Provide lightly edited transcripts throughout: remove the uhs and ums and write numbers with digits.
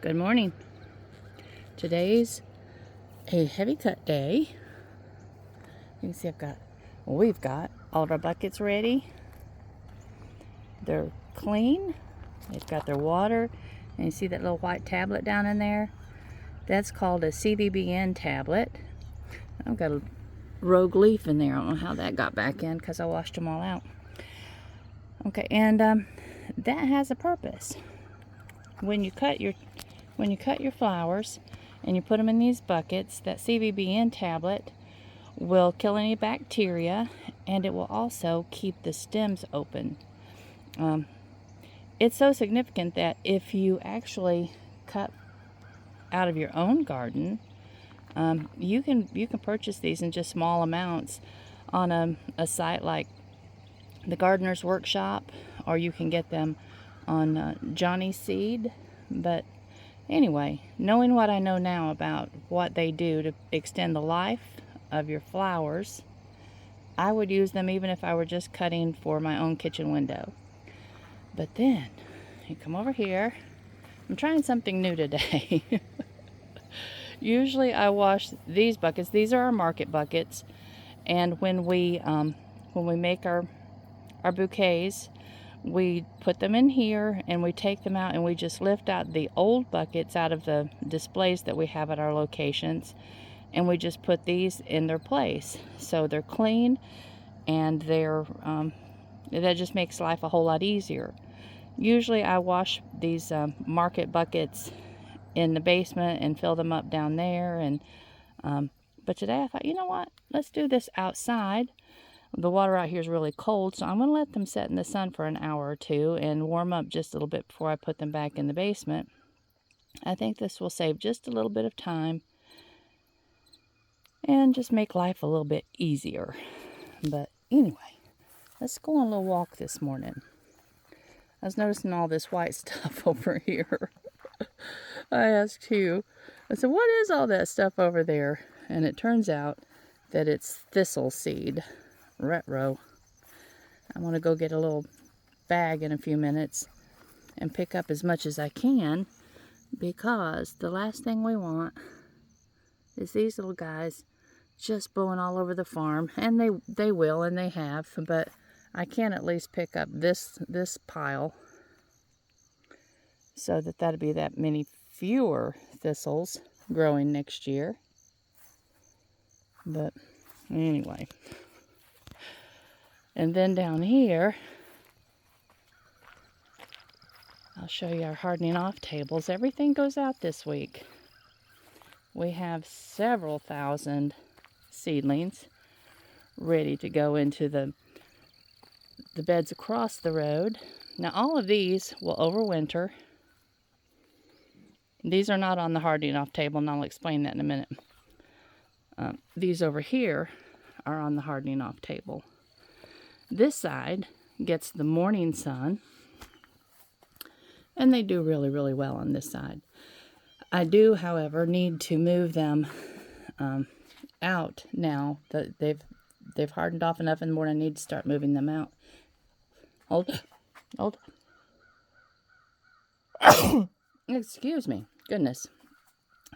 Good morning. Today's a heavy cut day. You can see we've got all of our buckets ready. They're clean. They've got their water. And you see that little white tablet down in there? That's called a CVBN tablet. I've got a rogue leaf in there. I don't know how that got back in because I washed them all out. Okay, and that has a purpose. When you cut your flowers and you put them in these buckets, that CVBN tablet will kill any bacteria, and it will also keep the stems open. It's so significant that if you actually cut out of your own garden, you can purchase these in just small amounts on a site like the Gardener's Workshop, or you can get them on Johnny Seed. But anyway, knowing what I know now about what they do to extend the life of your flowers, I would use them even if I were just cutting for my own kitchen window. But then, you come over here. I'm trying something new today. Usually I wash these buckets. These are our market buckets. And when we make our bouquets, we put them in here and we take them out and we just lift out the old buckets out of the displays that we have at our locations, and we just put these in their place. So they're clean, and that just makes life a whole lot easier. Usually I wash these market buckets in the basement and fill them up down there, and but today I thought, you know what, let's do this outside. The water out here is really cold, so I'm going to let them set in the sun for an hour or two and warm up just a little bit before I put them back in the basement. I think this will save just a little bit of time and just make life a little bit easier. But anyway, let's go on a little walk this morning. I was noticing all this white stuff over here. I asked Hugh, I said, what is all that stuff over there? And it turns out that it's thistle seed. Retro. I want to go get a little bag in a few minutes and pick up as much as I can, because the last thing we want is these little guys just blowing all over the farm, and they will, and they have, but I can at least pick up this pile so that'd be that many fewer thistles growing next year. But anyway. And then down here, I'll show you our hardening off tables. Everything goes out this week. We have several thousand seedlings ready to go into the beds across the road. Now all of these will overwinter. These are not on the hardening off table, and I'll explain that in a minute. These over here are on the hardening off table. This side gets the morning sun, and they do really, really well on this side. I do, however, need to move them out now that they've hardened off enough in the morning. I need to start moving them out. Hold. Excuse me. Goodness.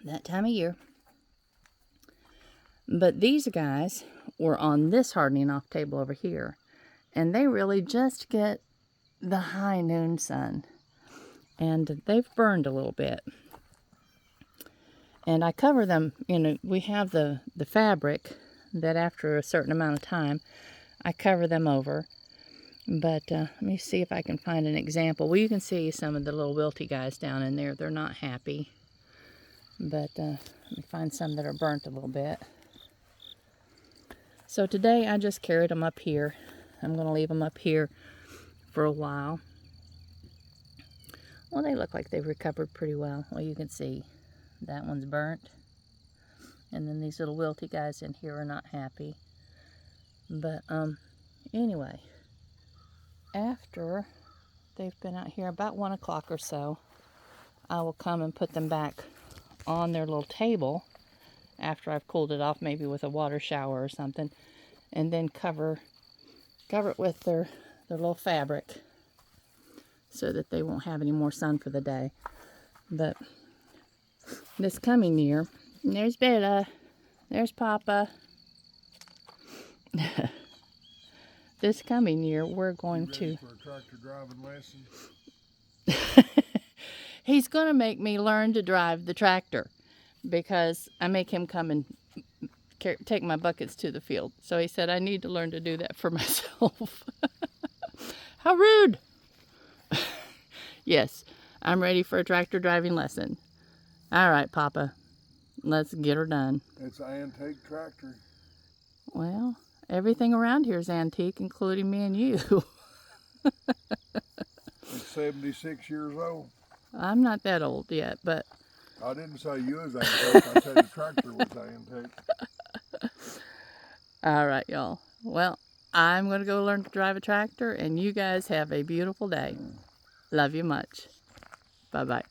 That time of year. But these guys were on this hardening off table over here. And they really just get the high noon sun. And they've burned a little bit. And I cover them, we have the fabric that after a certain amount of time, I cover them over. But let me see if I can find an example. Well, you can see some of the little wilty guys down in there. They're not happy. But let me find some that are burnt a little bit. So today I just carried them up here. I'm going to leave them up here for a while. Well, they look like they've recovered pretty well. Well, you can see that one's burnt. And then these little wilty guys in here are not happy. But anyway, after they've been out here about 1 o'clock or so, I will come and put them back on their little table after I've cooled it off, maybe with a water shower or something, and then cover it with their little fabric so that they won't have any more sun for the day. But this coming year, and there's Bella, there's Papa. This coming year, we're going to... for a tractor driving lesson? He's going to make me learn to drive the tractor because I make him come and take my buckets to the field. So he said, I need to learn to do that for myself. How rude! Yes, I'm ready for a tractor driving lesson. All right, Papa, let's get her done. It's an antique tractor. Well, everything around here is antique, including me and you. It's 76 years old. I'm not that old yet, but... I didn't say you was antique. I said the tractor was antique. All right, y'all. Well, I'm going to go learn to drive a tractor, and you guys have a beautiful day. Love you much. Bye-bye.